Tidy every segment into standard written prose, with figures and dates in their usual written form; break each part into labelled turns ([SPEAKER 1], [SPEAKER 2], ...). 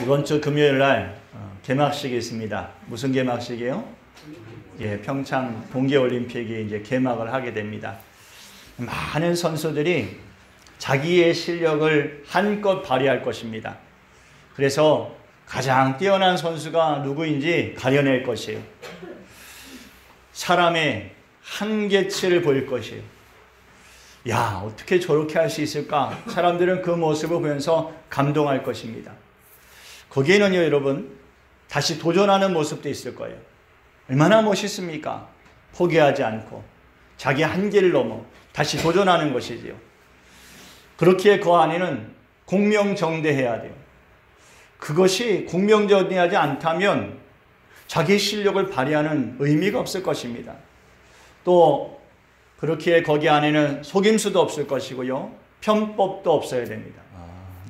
[SPEAKER 1] 이번 주 금요일 날 개막식이 있습니다. 무슨 개막식이에요? 예, 평창 동계올림픽이 이제 개막을 하게 됩니다. 많은 선수들이 자기의 실력을 한껏 발휘할 것입니다. 그래서 가장 뛰어난 선수가 누구인지 가려낼 것이에요. 사람의 한계치를 보일 것이에요. 야, 어떻게 저렇게 할 수 있을까? 사람들은 그 모습을 보면서 감동할 것입니다. 거기에는요, 여러분, 다시 도전하는 모습도 있을 거예요. 얼마나 멋있습니까? 포기하지 않고 자기 한계를 넘어 다시 도전하는 것이지요. 그렇기에 그 안에는 공명정대해야 돼요. 그것이 공명정대하지 않다면 자기 실력을 발휘하는 의미가 없을 것입니다. 또 그렇기에 거기 안에는 속임수도 없을 것이고요. 편법도 없어야 됩니다.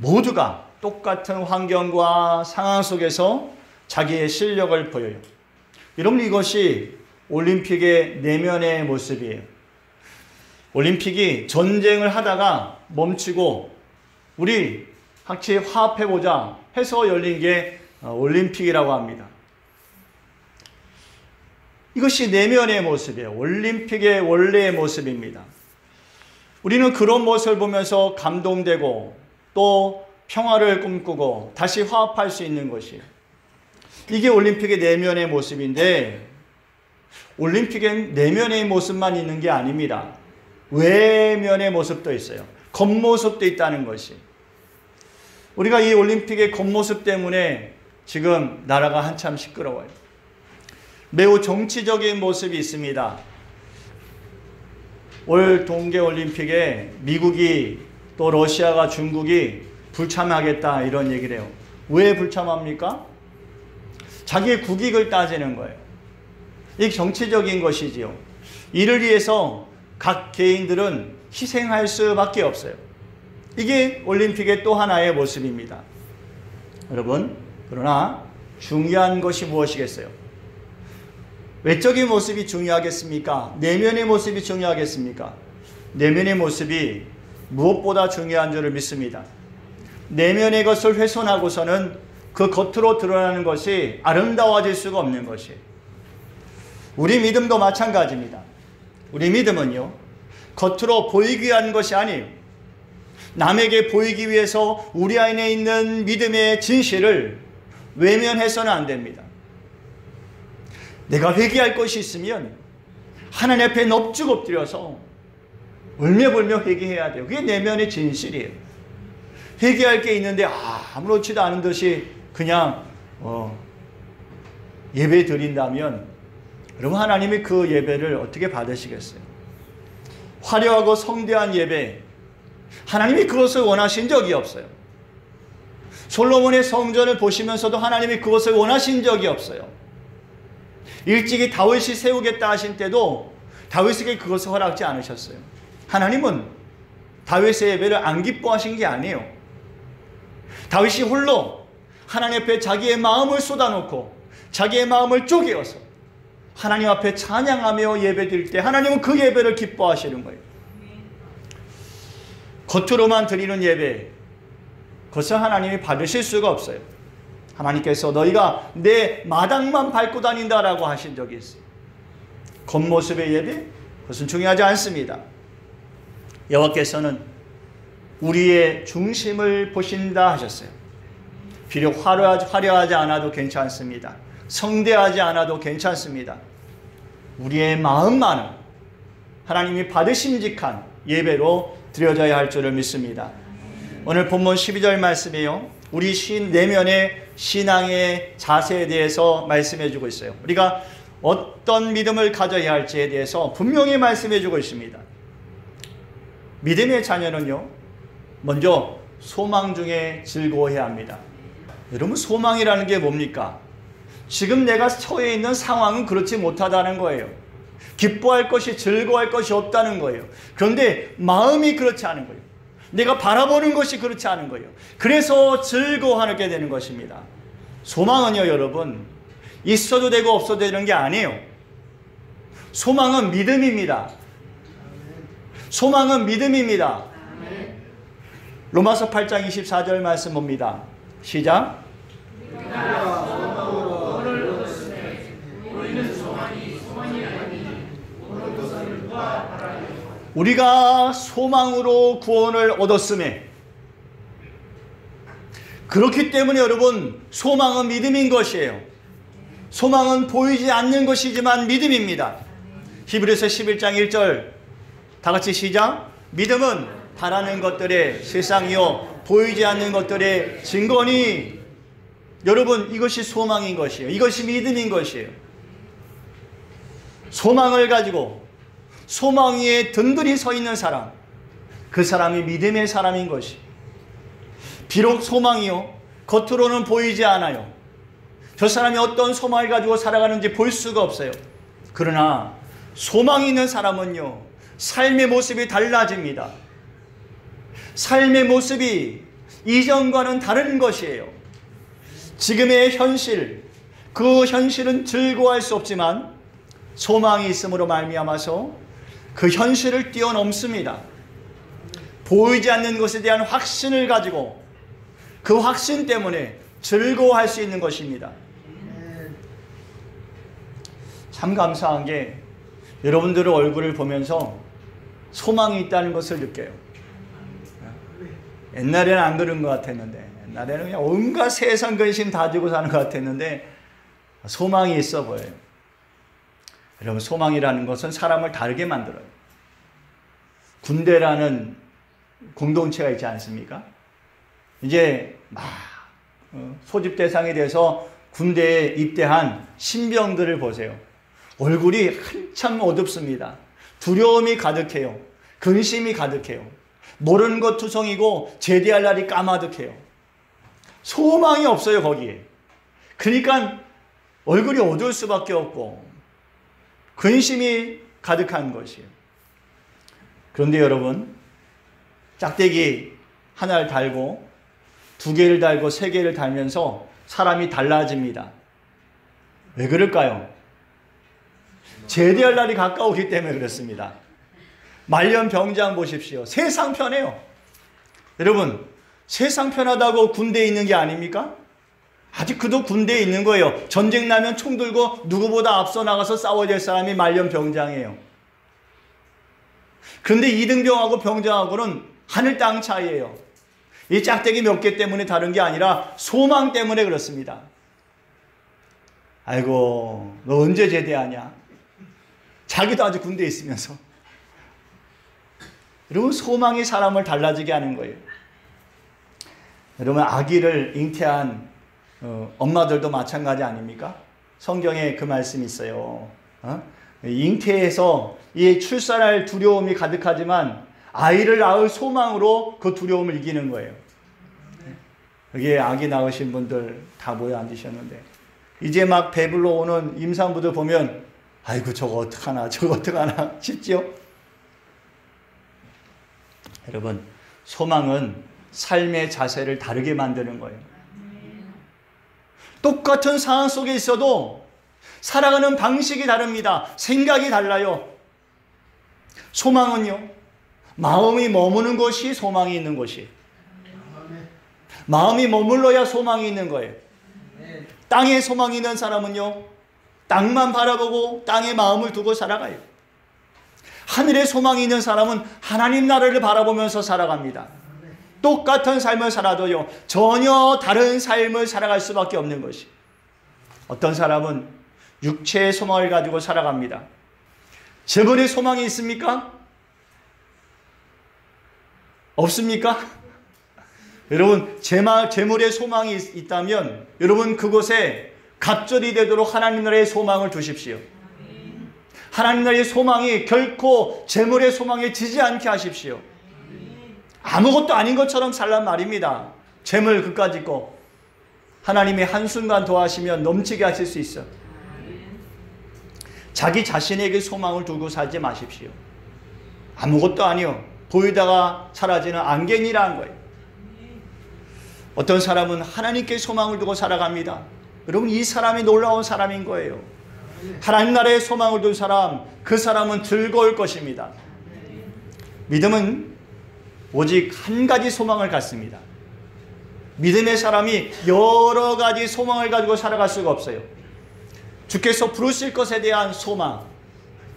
[SPEAKER 1] 모두가 똑같은 환경과 상황 속에서 자기의 실력을 보여요. 여러분, 이것이 올림픽의 내면의 모습이에요. 올림픽이 전쟁을 하다가 멈추고 우리 같이 화합해보자 해서 열린 게 올림픽이라고 합니다. 이것이 내면의 모습이에요. 올림픽의 원래의 모습입니다. 우리는 그런 모습을 보면서 감동되고 또 평화를 꿈꾸고 다시 화합할 수 있는 것이에요. 이게 올림픽의 내면의 모습인데, 올림픽엔 내면의 모습만 있는 게 아닙니다. 외면의 모습도 있어요. 겉모습도 있다는 것이. 우리가 이 올림픽의 겉모습 때문에 지금 나라가 한참 시끄러워요. 매우 정치적인 모습이 있습니다. 올 동계올림픽에 미국이 또 러시아가 중국이 불참하겠다 이런 얘기를 해요. 왜 불참합니까? 자기의 국익을 따지는 거예요. 이게 정치적인 것이지요. 이를 위해서 각 개인들은 희생할 수밖에 없어요. 이게 올림픽의 또 하나의 모습입니다. 여러분, 그러나 중요한 것이 무엇이겠어요? 외적인 모습이 중요하겠습니까? 내면의 모습이 중요하겠습니까? 내면의 모습이 무엇보다 중요한 줄을 믿습니다. 내면의 것을 훼손하고서는 그 겉으로 드러나는 것이 아름다워질 수가 없는 것이에요. 우리 믿음도 마찬가지입니다. 우리 믿음은요, 겉으로 보이기 위한 것이 아니에요. 남에게 보이기 위해서 우리 안에 있는 믿음의 진실을 외면해서는 안 됩니다. 내가 회개할 것이 있으면 하나님 앞에 넙죽 엎드려서 울며불며 회개해야 돼요. 그게 내면의 진실이에요. 회개할 게 있는데 아무렇지도 않은 듯이 그냥 예배 드린다면 여러분, 하나님이 그 예배를 어떻게 받으시겠어요? 화려하고 성대한 예배, 하나님이 그것을 원하신 적이 없어요. 솔로몬의 성전을 보시면서도 하나님이 그것을 원하신 적이 없어요. 일찍이 다윗이 세우겠다 하신 때도 다윗에게 그것을 허락하지 않으셨어요. 하나님은 다윗의 예배를 안 기뻐하신 게 아니에요. 다윗이 홀로 하나님 앞에 자기의 마음을 쏟아놓고 자기의 마음을 쪼개어서 하나님 앞에 찬양하며 예배드릴 때 하나님은 그 예배를 기뻐하시는 거예요. 겉으로만 드리는 예배, 그것을 하나님이 받으실 수가 없어요. 하나님께서 너희가 내 마당만 밟고 다닌다라고 하신 적이 있어요. 겉모습의 예배, 그것은 중요하지 않습니다. 여호와께서는 우리의 중심을 보신다 하셨어요. 비록 화려하지 않아도 괜찮습니다. 성대하지 않아도 괜찮습니다. 우리의 마음만은 하나님이 받으심직한 예배로 드려져야 할 줄을 믿습니다. 오늘 본문 12절 말씀이요, 우리 내면의 신앙의 자세에 대해서 말씀해 주고 있어요. 우리가 어떤 믿음을 가져야 할지에 대해서 분명히 말씀해 주고 있습니다. 믿음의 자녀는요, 먼저 소망 중에 즐거워해야 합니다. 여러분, 소망이라는 게 뭡니까? 지금 내가 처해 있는 상황은 그렇지 못하다는 거예요. 기뻐할 것이, 즐거워할 것이 없다는 거예요. 그런데 마음이 그렇지 않은 거예요. 내가 바라보는 것이 그렇지 않은 거예요. 그래서 즐거워하게 되는 것입니다. 소망은요, 여러분, 있어도 되고 없어도 되는 게 아니에요. 소망은 믿음입니다. 소망은 믿음입니다. 로마서 8장 24절 말씀 봅니다. 시작. 우리가 소망으로 구원을 얻었음에, 그렇기 때문에 여러분, 소망은 믿음인 것이에요. 소망은 보이지 않는 것이지만 믿음입니다. 히브리서 11장 1절 다 같이 시작. 믿음은 바라는 것들의 실상이요 보이지 않는 것들의 증거니. 여러분, 이것이 소망인 것이에요. 이것이 믿음인 것이에요. 소망을 가지고 소망 위에 든든히 서 있는 사람, 그 사람이 믿음의 사람인 것이. 비록 소망이요 겉으로는 보이지 않아요. 저 사람이 어떤 소망을 가지고 살아가는지 볼 수가 없어요. 그러나 소망이 있는 사람은요, 삶의 모습이 달라집니다. 삶의 모습이 이전과는 다른 것이에요. 지금의 현실, 그 현실은 즐거워할 수 없지만 소망이 있음으로 말미암아서 그 현실을 뛰어넘습니다. 보이지 않는 것에 대한 확신을 가지고 그 확신 때문에 즐거워할 수 있는 것입니다. 참 감사한 게 여러분들의 얼굴을 보면서 소망이 있다는 것을 느껴요. 옛날에는 안 그런 것 같았는데, 옛날에는 그냥 온갖 세상 근심 다 지고 사는 것 같았는데 소망이 있어 보여요. 여러분, 소망이라는 것은 사람을 다르게 만들어요. 군대라는 공동체가 있지 않습니까? 이제 막 소집 대상이 돼서 군대에 입대한 신병들을 보세요. 얼굴이 한참 어둡습니다. 두려움이 가득해요. 근심이 가득해요. 모르는 것 투성이고 제대할 날이 까마득해요. 소망이 없어요, 거기에. 그러니까 얼굴이 어두울 수밖에 없고 근심이 가득한 것이에요. 그런데 여러분, 짝대기 하나를 달고 2개를 달고 3개를 달면서 사람이 달라집니다. 왜 그럴까요? 제대할 날이 가까우기 때문에 그렇습니다. 말년 병장 보십시오. 세상 편해요. 여러분, 세상 편하다고 군대에 있는 게 아닙니까? 아직 그도 군대에 있는 거예요. 전쟁 나면 총 들고 누구보다 앞서 나가서 싸워야 될 사람이 말년 병장이에요. 그런데 이등병하고 병장하고는 하늘 땅 차이예요. 이 짝대기 몇 개 때문에 다른 게 아니라 소망 때문에 그렇습니다. 아이고, 너 언제 제대하냐? 자기도 아직 군대에 있으면서. 여러분, 소망이 사람을 달라지게 하는 거예요. 여러분, 아기를 잉태한 엄마들도 마찬가지 아닙니까? 성경에 그 말씀이 있어요. 잉태에서 이 출산할 두려움이 가득하지만 아이를 낳을 소망으로 그 두려움을 이기는 거예요. 여기에 아기 낳으신 분들 다 모여 앉으셨는데, 이제 막 배불러 오는 임산부들 보면 아이고 저거 어떡하나 저거 어떡하나 싶지요? 여러분, 소망은 삶의 자세를 다르게 만드는 거예요. 똑같은 상황 속에 있어도 살아가는 방식이 다릅니다. 생각이 달라요. 소망은요, 마음이 머무는 것이 소망이 있는 것이에요. 마음이 머물러야 소망이 있는 거예요. 땅에 소망이 있는 사람은요, 땅만 바라보고 땅에 마음을 두고 살아가요. 하늘에 소망이 있는 사람은 하나님 나라를 바라보면서 살아갑니다. 똑같은 삶을 살아도요, 전혀 다른 삶을 살아갈 수밖에 없는 것이. 어떤 사람은 육체의 소망을 가지고 살아갑니다. 재물의 소망이 있습니까? 없습니까? 여러분, 재물의 소망이 있다면 여러분 그곳에 갑절이 되도록 하나님 나라의 소망을 두십시오. 하나님 나라의 소망이 결코 재물의 소망에 지지 않게 하십시오. 아무것도 아닌 것처럼 살란 말입니다. 재물 그까짓 거 하나님이 한순간 도와하시면 넘치게 하실 수 있어. 자기 자신에게 소망을 두고 살지 마십시오. 아무것도 아니요, 보이다가 사라지는 안개니라는 거예요. 어떤 사람은 하나님께 소망을 두고 살아갑니다. 여러분, 이 사람이 놀라운 사람인 거예요. 하나님 나라에 소망을 둔 사람, 그 사람은 즐거울 것입니다. 믿음은 오직 한 가지 소망을 갖습니다. 믿음의 사람이 여러 가지 소망을 가지고 살아갈 수가 없어요. 주께서 부르실 것에 대한 소망,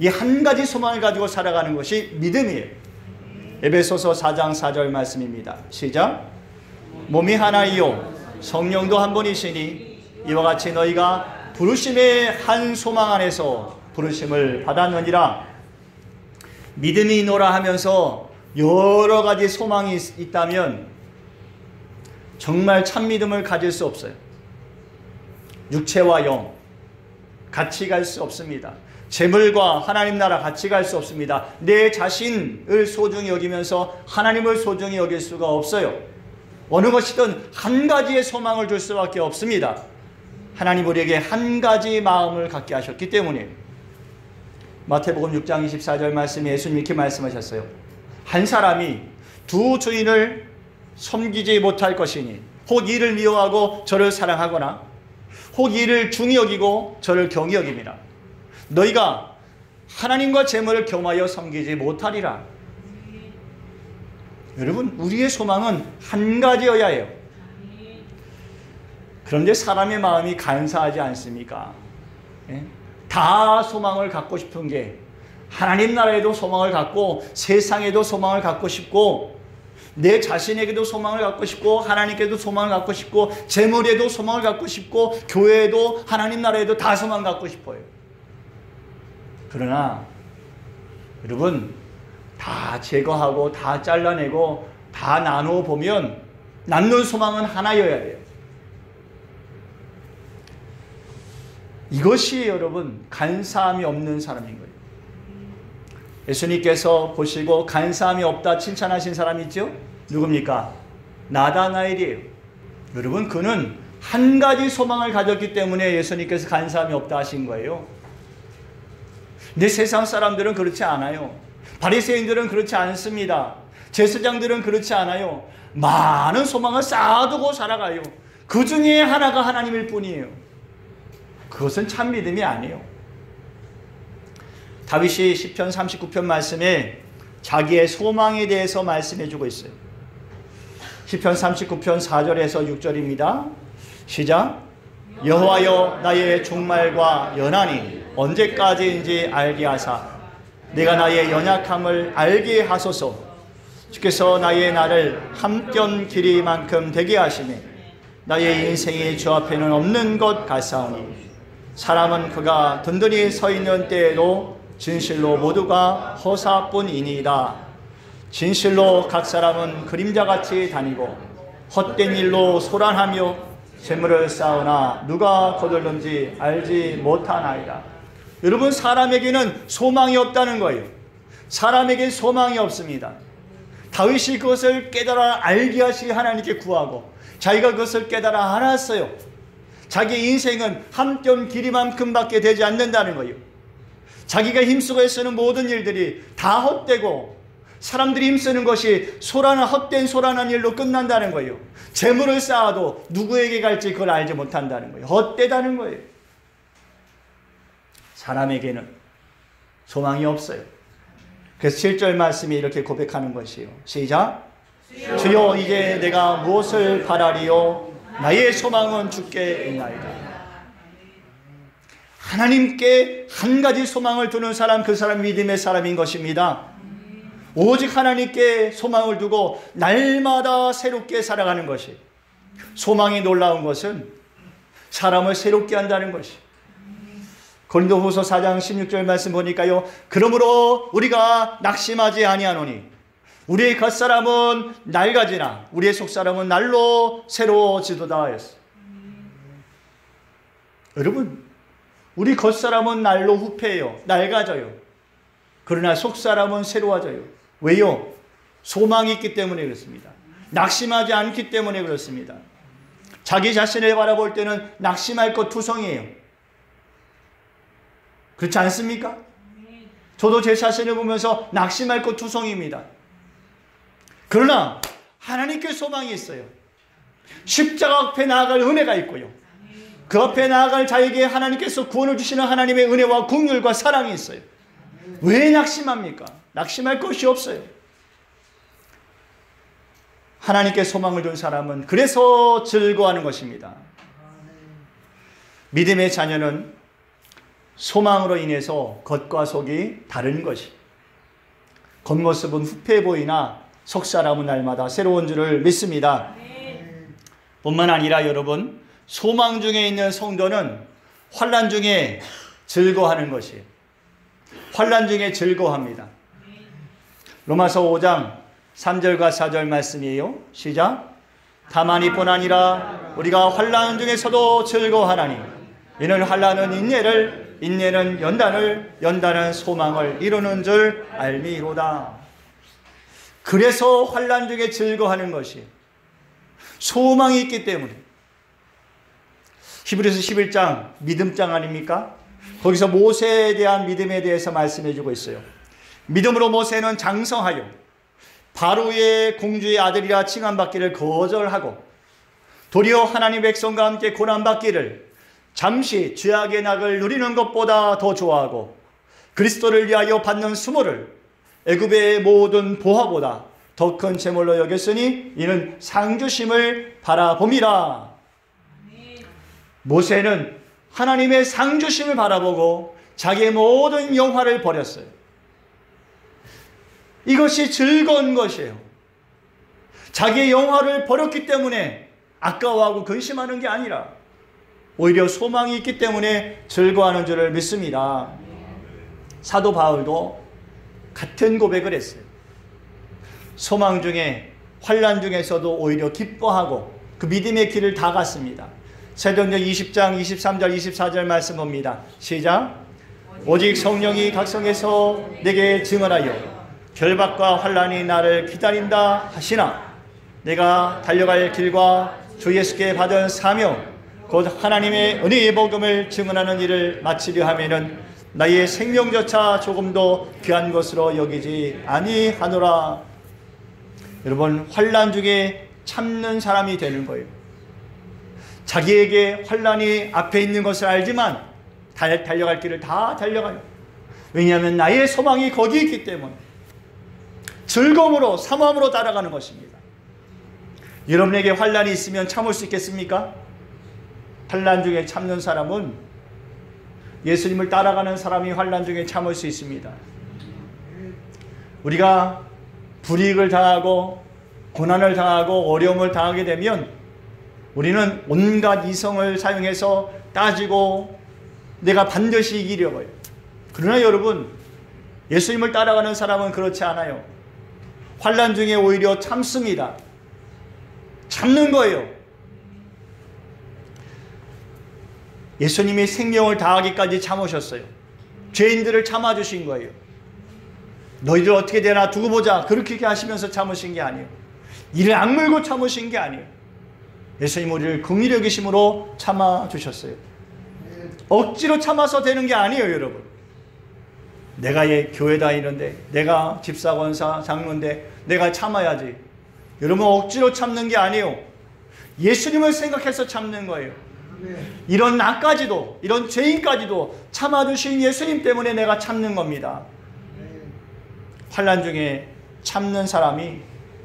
[SPEAKER 1] 이 한 가지 소망을 가지고 살아가는 것이 믿음이에요. 에베소서 4장 4절 말씀입니다. 시작. 몸이 하나이요 성령도 한 분이시니 이와 같이 너희가 부르심의 한 소망 안에서 부르심을 받았느니라. 믿음이 있노라 하면서 여러 가지 소망이 있다면 정말 참 믿음을 가질 수 없어요. 육체와 영 같이 갈 수 없습니다. 재물과 하나님 나라 같이 갈 수 없습니다. 내 자신을 소중히 여기면서 하나님을 소중히 여길 수가 없어요. 어느 것이든 한 가지의 소망을 줄 수밖에 없습니다. 하나님 우리에게 한 가지 마음을 갖게 하셨기 때문에 마태복음 6장 24절 말씀에 예수님 이렇게 말씀하셨어요. 한 사람이 두 주인을 섬기지 못할 것이니 혹 이를 미워하고 저를 사랑하거나 혹 이를 중히 여기고 저를 경히 여김이라. 너희가 하나님과 재물을 겸하여 섬기지 못하리라. 여러분 우리의 소망은 한 가지여야 해요. 그런데 사람의 마음이 간사하지 않습니까? 예? 다 소망을 갖고 싶은 게 하나님 나라에도 소망을 갖고 세상에도 소망을 갖고 싶고 내 자신에게도 소망을 갖고 싶고 하나님께도 소망을 갖고 싶고 재물에도 소망을 갖고 싶고 교회에도 하나님 나라에도 다 소망 갖고 싶어요. 그러나 여러분 다 제거하고 다 잘라내고 다 나누어 보면 남는 소망은 하나여야 돼요. 이것이 여러분 간사함이 없는 사람인 거예요. 예수님께서 보시고 간사함이 없다 칭찬하신 사람이 있죠? 누굽니까? 나다나엘이에요. 여러분 그는 한 가지 소망을 가졌기 때문에 예수님께서 간사함이 없다 하신 거예요. 근데 세상 사람들은 그렇지 않아요. 바리새인들은 그렇지 않습니다. 제사장들은 그렇지 않아요. 많은 소망을 쌓아두고 살아가요. 그 중에 하나가 하나님일 뿐이에요. 그것은 참 믿음이 아니에요. 다윗이 시편 39편 말씀에 자기의 소망에 대해서 말씀해주고 있어요. 시편 39편 4절에서 6절입니다. 시작. 여호와여 나의 종말과 연한이 언제까지인지 알게 하사 내가 나의 연약함을 알게 하소서. 주께서 나의 날을 함견 길이만큼 되게 하시네. 나의 인생이 주 앞에는 없는 것 같사오니 사람은 그가 든든히 서 있는 때에도 진실로 모두가 허사뿐이니이다. 진실로 각 사람은 그림자같이 다니고 헛된 일로 소란하며 재물을 쌓으나 누가 거둘는지 알지 못하나이다. 여러분 사람에게는 소망이 없다는 거예요. 사람에게 소망이 없습니다. 다윗이 그것을 깨달아 알게 하시 하나님께 구하고 자기가 그것을 깨달아 알았어요. 자기 인생은 함견 길이만큼밖에 되지 않는다는 거예요. 자기가 힘쓰고 애쓰는 모든 일들이 다 헛되고 사람들이 힘쓰는 것이 헛된 소란한 일로 끝난다는 거예요. 재물을 쌓아도 누구에게 갈지 그걸 알지 못한다는 거예요. 헛되다는 거예요. 사람에게는 소망이 없어요. 그래서 7절 말씀이 이렇게 고백하는 것이에요. 시작. 주여 이제 내가 무엇을 바라리요? 나의 소망은 주께 있나이다. 하나님께 한 가지 소망을 두는 사람, 그 사람 믿음의 사람인 것입니다. 오직 하나님께 소망을 두고 날마다 새롭게 살아가는 것이, 소망이 놀라운 것은 사람을 새롭게 한다는 것이. 고린도후서 4장 16절 말씀 보니까요, 그러므로 우리가 낙심하지 아니하노니 우리의 겉사람은 낡아지나 우리의 속사람은 날로 새로워지도다 하였어요. 여러분, 우리 겉사람은 날로 후패해요. 낡아져요. 그러나 속사람은 새로워져요. 왜요? 소망이 있기 때문에 그렇습니다. 낙심하지 않기 때문에 그렇습니다. 자기 자신을 바라볼 때는 낙심할 것 투성이에요. 그렇지 않습니까? 저도 제 자신을 보면서 낙심할 것 투성입니다. 그러나 하나님께 소망이 있어요. 십자가 앞에 나아갈 은혜가 있고요. 그 앞에 나아갈 자에게 하나님께서 구원을 주시는 하나님의 은혜와 긍휼과 사랑이 있어요. 왜 낙심합니까? 낙심할 것이 없어요. 하나님께 소망을 둔 사람은 그래서 즐거워하는 것입니다. 믿음의 자녀는 소망으로 인해서 겉과 속이 다른 것이. 겉모습은 후패해 보이나 속 사람은 날마다 새로운 줄을 믿습니다. 뿐만 아니라 여러분, 소망 중에 있는 성도는 환난 중에 즐거워하는 것이에요. 환난 중에 즐거워합니다. 로마서 5장 3절과 4절 말씀이에요. 시작. 다만 이뿐 아니라 우리가 환난 중에서도 즐거워하나니 이는 환난은 인내를, 인내는 연단을, 연단은 소망을 이루는 줄 알미로다. 그래서 환난 중에 즐거워하는 것이 소망이 있기 때문에. 히브리서 11장 믿음장 아닙니까? 거기서 모세에 대한 믿음에 대해서 말씀해 주고 있어요. 믿음으로 모세는 장성하여 바로의 공주의 아들이라 칭함받기를 거절하고 도리어 하나님 백성과 함께 고난받기를 잠시 죄악의 낙을 누리는 것보다 더 좋아하고 그리스도를 위하여 받는 수모를 애굽의 모든 보화보다 더 큰 재물로 여겼으니 이는 상주심을 바라봄이라. 모세는 하나님의 상주심을 바라보고 자기의 모든 영화를 버렸어요. 이것이 즐거운 것이에요. 자기의 영화를 버렸기 때문에 아까워하고 근심하는 게 아니라 오히려 소망이 있기 때문에 즐거워하는 줄을 믿습니다. 사도 바울도 같은 고백을 했어요. 소망 중에, 환난 중에서도 오히려 기뻐하고 그 믿음의 길을 다 갔습니다. 사도행전 20장 23절 24절 말씀 봅니다. 시작. 오직 성령이 각성해서 내게 증언하여 결박과 환난이 나를 기다린다 하시나 내가 달려갈 길과 주 예수께 받은 사명 곧 하나님의 은혜의 복음을 증언하는 일을 마치려 하면은 나의 생명조차 조금도 귀한 것으로 여기지 아니하노라. 여러분, 환난 중에 참는 사람이 되는 거예요. 자기에게 환난이 앞에 있는 것을 알지만 달려갈 길을 다 달려가요. 왜냐하면 나의 소망이 거기 있기 때문에 즐거움으로 사모함으로 따라가는 것입니다. 여러분에게 환난이 있으면 참을 수 있겠습니까? 환난 중에 참는 사람은 예수님을 따라가는 사람이 환난 중에 참을 수 있습니다. 우리가 불이익을 당하고 고난을 당하고 어려움을 당하게 되면 우리는 온갖 이성을 사용해서 따지고 내가 반드시 이기려고 해요. 그러나 여러분, 예수님을 따라가는 사람은 그렇지 않아요. 환난 중에 오히려 참습니다. 참는 거예요. 예수님이 생명을 다하기까지 참으셨어요. 죄인들을 참아주신 거예요. 너희들 어떻게 되나 두고 보자 그렇게 하시면서 참으신 게 아니에요. 이를 악물고 참으신 게 아니에요. 예수님 우리를 긍휼히 여기심으로 참아주셨어요. 억지로 참아서 되는 게 아니에요. 여러분, 내가 교회 다니는데, 내가 집사 권사 장로인데 내가 참아야지. 여러분, 억지로 참는 게 아니에요. 예수님을 생각해서 참는 거예요. 이런 나까지도, 이런 죄인까지도 참아주신 예수님 때문에 내가 참는 겁니다. 환난 중에 참는 사람이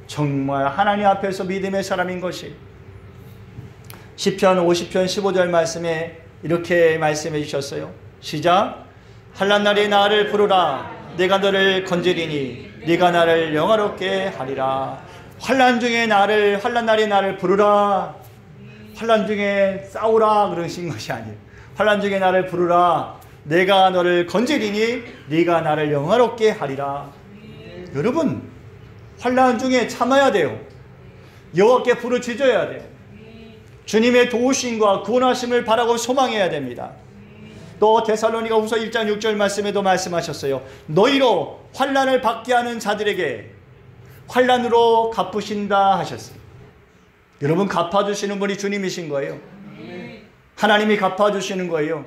[SPEAKER 1] 정말 하나님 앞에서 믿음의 사람인 것이. 시편 50편 15절 말씀에 이렇게 말씀해 주셨어요. 시작. 환난 날에 나를 부르라. 내가 너를 건지리니 네가 나를 영화롭게 하리라. 환난 중에 환난 날에 나를 부르라. 환난 중에 싸우라 그러신 것이 아니에요. 환난 중에 나를 부르라. 내가 너를 건지리니 네가 나를 영화롭게 하리라. 여러분, 환난 중에 참아야 돼요. 여호와께 부르짖어야 돼요. 주님의 도우심과 구원하심을 바라고 소망해야 됩니다. 또 데살로니가 후서 1장 6절 말씀에도 말씀하셨어요. 너희로 환난을 받게 하는 자들에게 환난으로 갚으신다 하셨어요. 여러분, 갚아주시는 분이 주님이신 거예요. 하나님이 갚아주시는 거예요.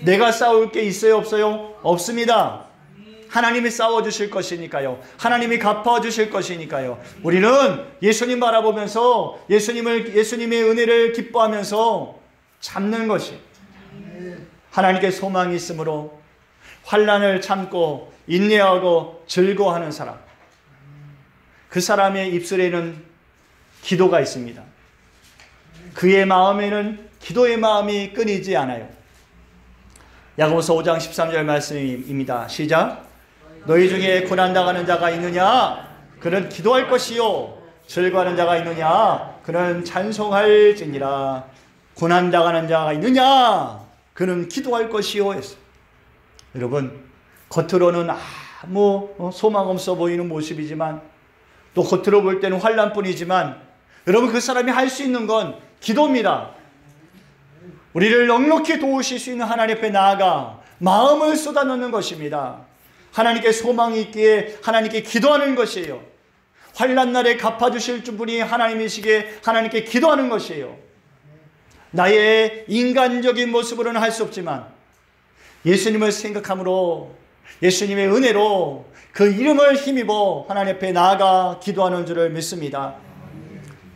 [SPEAKER 1] 내가 싸울 게 있어요, 없어요? 없습니다. 하나님이 싸워주실 것이니까요. 하나님이 갚아주실 것이니까요. 우리는 예수님 바라보면서 예수님의 은혜를 기뻐하면서 참는 것이, 하나님께 소망이 있으므로 환난을 참고 인내하고 즐거워하는 사람, 그 사람의 입술에는 기도가 있습니다. 그의 마음에는 기도의 마음이 끊이지 않아요. 야고보서 5장 13절 말씀입니다. 시작. 너희 중에 고난당하는 자가 있느냐? 그는 기도할 것이요. 즐거워하는 자가 있느냐? 그는 찬송할지니라. 고난당하는 자가 있느냐? 그는 기도할 것이요. 했어요. 여러분, 겉으로는 아무 소망 없어 보이는 모습이지만, 또 겉으로 볼 때는 환난뿐이지만, 여러분, 그 사람이 할 수 있는 건 기도입니다. 우리를 넉넉히 도우실 수 있는 하나님 앞에 나아가 마음을 쏟아놓는 것입니다. 하나님께 소망이 있기에 하나님께 기도하는 것이에요. 환난 날에 갚아주실 분이 하나님이시기에 하나님께 기도하는 것이에요. 나의 인간적인 모습으로는 할 수 없지만 예수님을 생각함으로, 예수님의 은혜로 그 이름을 힘입어 하나님 앞에 나아가 기도하는 줄을 믿습니다.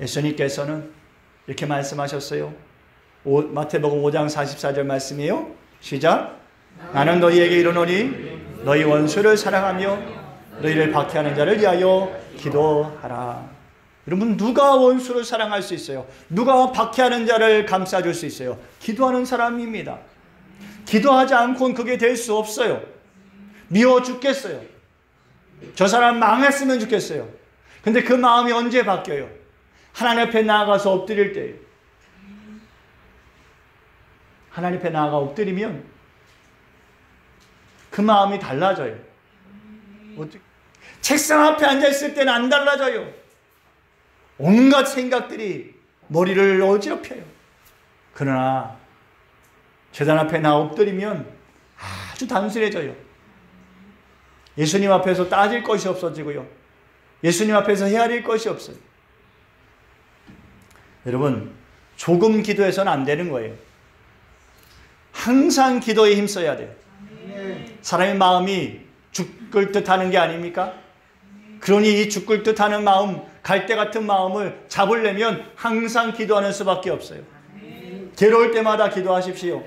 [SPEAKER 1] 예수님께서는 이렇게 말씀하셨어요. 마태복음 5장 44절 말씀이에요. 시작. 나는 너희에게 이르노니 너희 원수를 사랑하며 너희를 박해하는 자를 위하여 기도하라. 여러분, 누가 원수를 사랑할 수 있어요? 누가 박해하는 자를 감싸줄 수 있어요? 기도하는 사람입니다. 기도하지 않고는 그게 될 수 없어요. 미워 죽겠어요. 저 사람 망했으면 좋겠어요. 근데 그 마음이 언제 바뀌어요? 하나님 앞에 나아가서 엎드릴 때예요. 하나님 앞에 나아가 엎드리면 그 마음이 달라져요. 책상 앞에 앉아있을 때는 안 달라져요. 온갖 생각들이 머리를 어지럽혀요. 그러나 제단 앞에 나 엎드리면 아주 단순해져요. 예수님 앞에서 따질 것이 없어지고요. 예수님 앞에서 헤아릴 것이 없어요. 여러분, 조금 기도해서는 안 되는 거예요. 항상 기도에 힘써야 돼요. 사람의 마음이 죽을 듯 하는 게 아닙니까? 그러니 이 죽을 듯 하는 마음, 갈대 같은 마음을 잡으려면 항상 기도하는 수밖에 없어요. 괴로울 때마다 기도하십시오.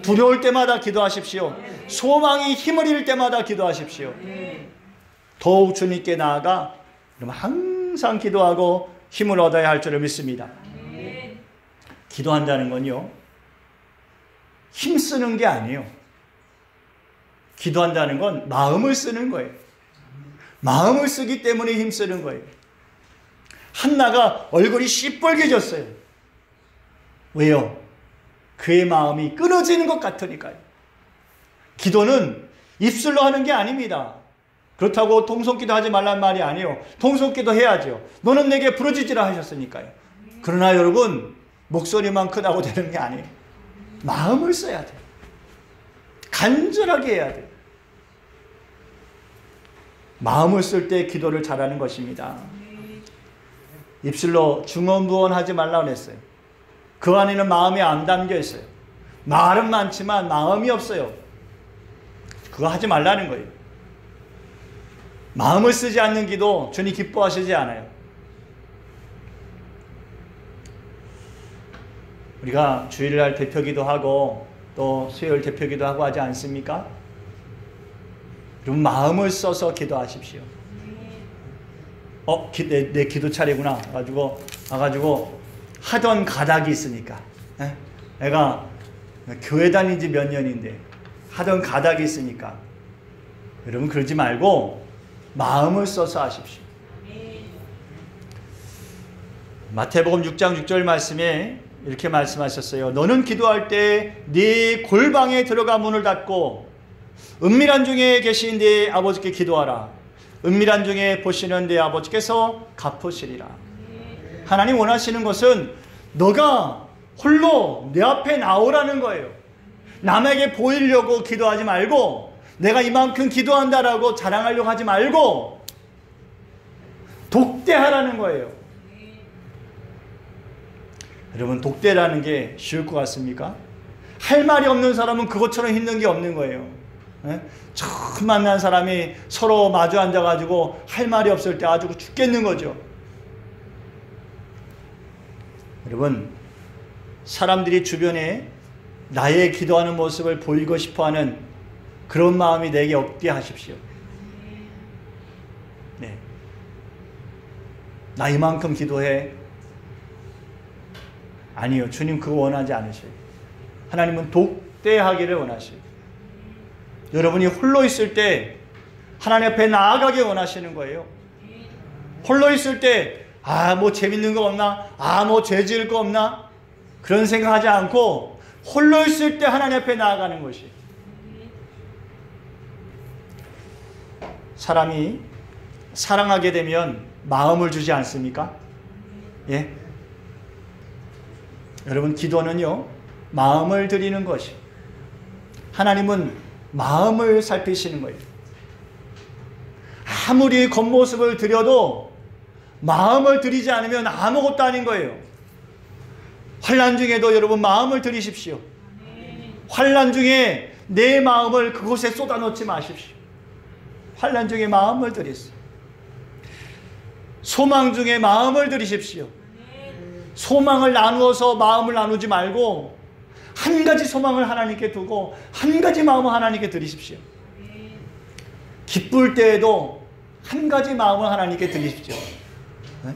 [SPEAKER 1] 두려울 때마다 기도하십시오. 소망이 힘을 잃을 때마다 기도하십시오. 더욱 주님께 나아가 항상 기도하고 힘을 얻어야 할 줄을 믿습니다. 기도한다는 건요, 힘쓰는 게 아니에요. 기도한다는 건 마음을 쓰는 거예요. 마음을 쓰기 때문에 힘쓰는 거예요. 한나가 얼굴이 시뻘개졌어요. 왜요? 그의 마음이 끊어지는 것 같으니까요. 기도는 입술로 하는 게 아닙니다. 그렇다고 통성기도 하지 말란 말이 아니에요. 통성기도 해야죠. 너는 내게 부르짖으라 하셨으니까요. 그러나 여러분, 목소리만 크다고 되는 게 아니에요. 마음을 써야 돼요. 간절하게 해야 돼요. 마음을 쓸 때 기도를 잘하는 것입니다. 입술로 중언부언하지 말라고 했어요. 그 안에는 마음이 안 담겨 있어요. 말은 많지만 마음이 없어요. 그거 하지 말라는 거예요. 마음을 쓰지 않는 기도 주님 기뻐하시지 않아요. 우리가 주일날 대표기도 하고 또 수요일 대표기도 하고 하지 않습니까? 그럼 마음을 써서 기도하십시오. 내 기도 차례구나. 와가지고 하던 가닥이 있으니까. 내가 교회 다닌 지 몇 년인데 하던 가닥이 있으니까. 여러분, 그러지 말고 마음을 써서 하십시오. 마태복음 6장 6절 말씀에 이렇게 말씀하셨어요. 너는 기도할 때 네 골방에 들어가 문을 닫고 은밀한 중에 계신 네 아버지께 기도하라. 은밀한 중에 보시는 네 아버지께서 갚으시리라. 하나님 원하시는 것은 너가 홀로 내 앞에 나오라는 거예요. 남에게 보이려고 기도하지 말고, 내가 이만큼 기도한다라고 자랑하려고 하지 말고 독대하라는 거예요. 여러분, 독대라는 게 쉬울 것 같습니까? 할 말이 없는 사람은 그것처럼 힘든 게 없는 거예요. 처음 만난 사람이 서로 마주 앉아가지고 할 말이 없을 때 아주 죽겠는 거죠. 여러분, 사람들이 주변에 나의 기도하는 모습을 보이고 싶어하는 그런 마음이 내게 없게 하십시오. 네. 나 이만큼 기도해. 아니요, 주님 그거 원하지 않으셔요. 하나님은 독대하기를 원하셔요. 여러분이 홀로 있을 때 하나님 앞에 나아가기 원하시는 거예요. 홀로 있을 때 뭐 재밌는 거 없나? 뭐 죄 지을 거 없나? 그런 생각하지 않고 홀로 있을 때 하나님 앞에 나아가는 것이. 사람이 사랑하게 되면 마음을 주지 않습니까? 예? 여러분, 기도는요, 마음을 드리는 것이. 하나님은 마음을 살피시는 거예요. 아무리 겉모습을 드려도 마음을 드리지 않으면 아무것도 아닌 거예요. 환난 중에도 여러분 마음을 드리십시오. 환난 중에 내 마음을 그곳에 쏟아놓지 마십시오. 환난 중에 마음을 드리세요. 소망 중에 마음을 드리십시오. 소망을 나누어서 마음을 나누지 말고 한 가지 소망을 하나님께 두고 한 가지 마음을 하나님께 드리십시오. 기쁠 때에도 한 가지 마음을 하나님께 드리십시오.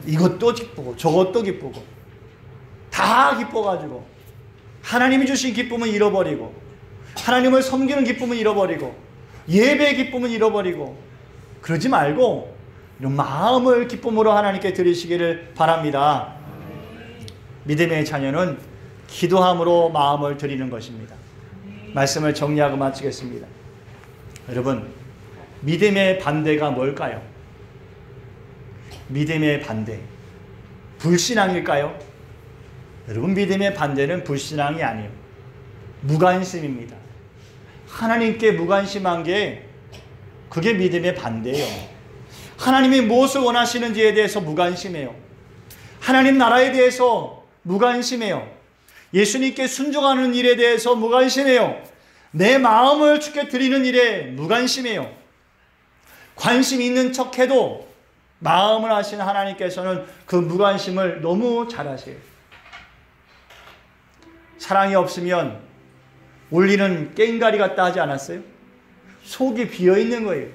[SPEAKER 1] 이것도 기쁘고 저것도 기쁘고 다 기뻐가지고 하나님이 주신 기쁨은 잃어버리고 하나님을 섬기는 기쁨은 잃어버리고 예배의 기쁨은 잃어버리고 그러지 말고 이런 마음을 기쁨으로 하나님께 드리시기를 바랍니다. 믿음의 자녀는 기도함으로 마음을 드리는 것입니다. 말씀을 정리하고 마치겠습니다. 여러분, 믿음의 반대가 뭘까요? 믿음의 반대, 불신앙일까요? 여러분, 믿음의 반대는 불신앙이 아니에요. 무관심입니다. 하나님께 무관심한 게 그게 믿음의 반대예요. 하나님이 무엇을 원하시는지에 대해서 무관심해요. 하나님 나라에 대해서 무관심해요. 예수님께 순종하는 일에 대해서 무관심해요. 내 마음을 주께 드리는 일에 무관심해요. 관심 있는 척해도 마음을 아신 하나님께서는 그 무관심을 너무 잘 아세요. 사랑이 없으면 울리는 꽹가리 같다 하지 않았어요? 속이 비어있는 거예요.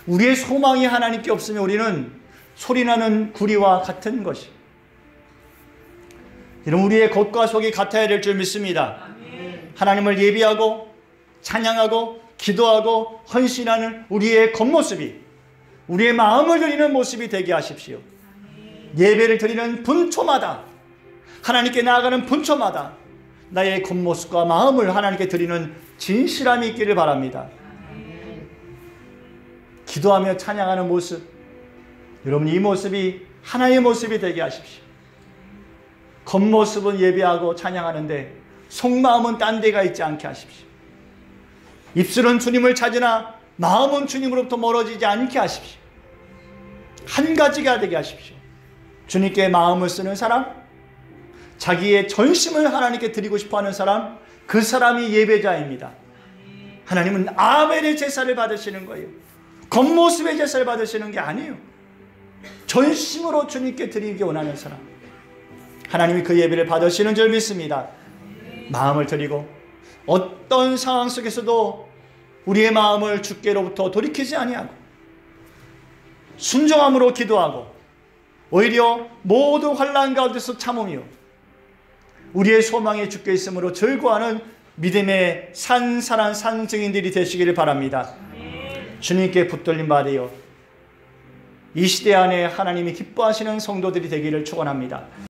[SPEAKER 1] 우리의 소망이 하나님께 없으면 우리는 소리나는 구리와 같은 것이. 이런 우리의 겉과 속이 같아야 될 줄 믿습니다. 하나님을 예비하고 찬양하고 기도하고 헌신하는 우리의 겉모습이 우리의 마음을 드리는 모습이 되게 하십시오. 예배를 드리는 분초마다 하나님께 나아가는 분초마다 나의 겉모습과 마음을 하나님께 드리는 진실함이 있기를 바랍니다. 기도하며 찬양하는 모습, 여러분 이 모습이 하나의 모습이 되게 하십시오. 겉모습은 예배하고 찬양하는데 속마음은 딴 데가 있지 않게 하십시오. 입술은 주님을 찾으나 마음은 주님으로부터 멀어지지 않게 하십시오. 한 가지가 되게 하십시오. 주님께 마음을 쓰는 사람, 자기의 전심을 하나님께 드리고 싶어하는 사람, 그 사람이 예배자입니다. 하나님은 아벨의 제사를 받으시는 거예요. 겉모습의 제사를 받으시는 게 아니에요. 전심으로 주님께 드리기 원하는 사람, 하나님이 그 예배를 받으시는 줄 믿습니다. 마음을 드리고 어떤 상황 속에서도 우리의 마음을 주께로부터 돌이키지 아니하고 순종함으로 기도하고 오히려 모든 환난 가운데서 참으며 우리의 소망이 주께 있으므로 즐거워하는 믿음의 산산한 산증인들이 되시기를 바랍니다. 주님께 붙들림 받으여 이 시대 안에 하나님이 기뻐하시는 성도들이 되기를 축원합니다.